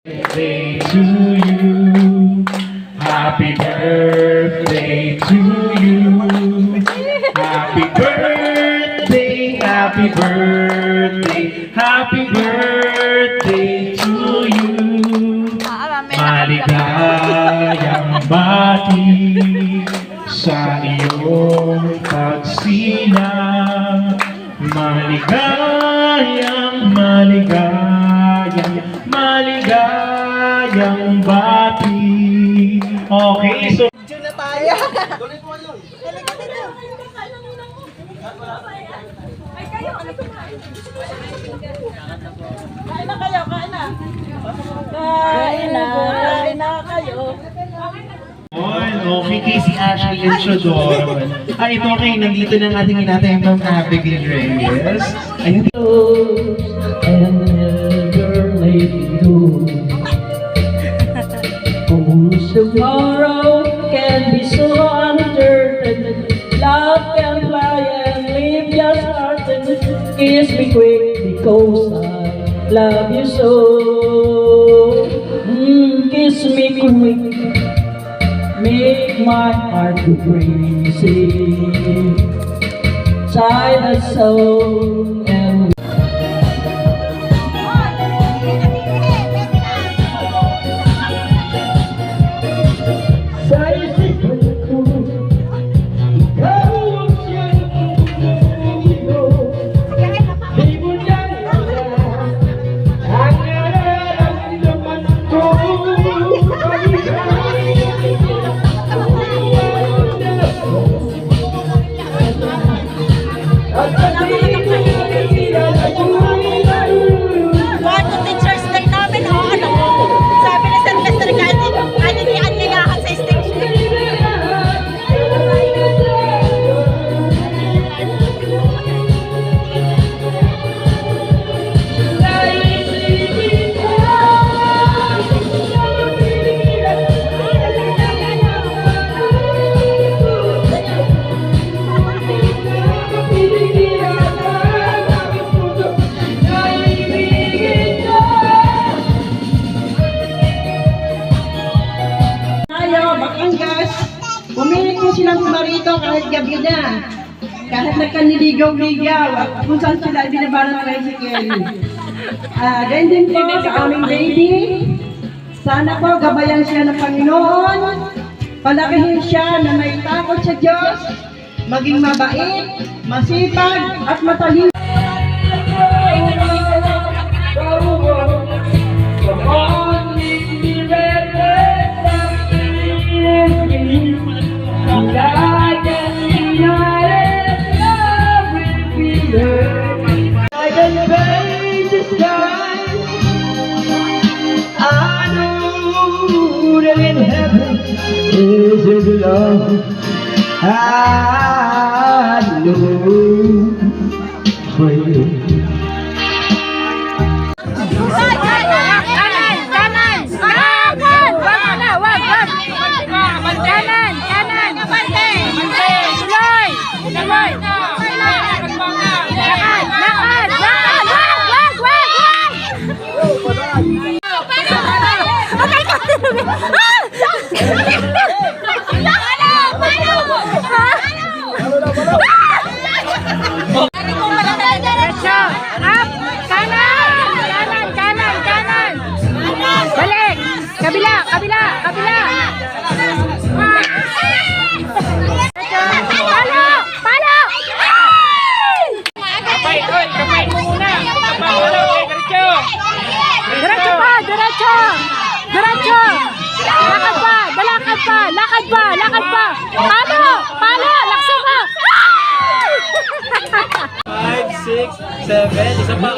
Birthday to you. Happy birthday to you. Happy birthday, happy birthday, happy birthday to you. Maligayang bati sa iyong pagsilang. Maligayang bati. Okay, so Diyan na tayo. Tuloy mo yun. Halika dito. Ay, kayo. Ano ba? Kain na kayo, kain na. Kain na kayo. okay, Casey Ashley and Chodor. Ay, ito okay, nandito na ang ating inatayang Abigail Reyes. Ayun. And never let go. Whose tomorrow can be so uncertain. Love can fly and leave just hearted. Kiss me quick because I love you so. Kiss me quick, make my heart go crazy. Silent soul and Pumilit po silang kumarito kahit gabi na. Kahit nagkaniligaw-ligaw at kung saan sila binabaran ng tricycle. Ganyan din po sa aming baby. Sana po gabayan siya ng Panginoon. Palakihin siya na may takot sa Diyos. Maging mabait, masipag at matalino. Is it love? I know for you. Lakad pa! Palo! Lakso pa! 5, 6, 7, isa pa.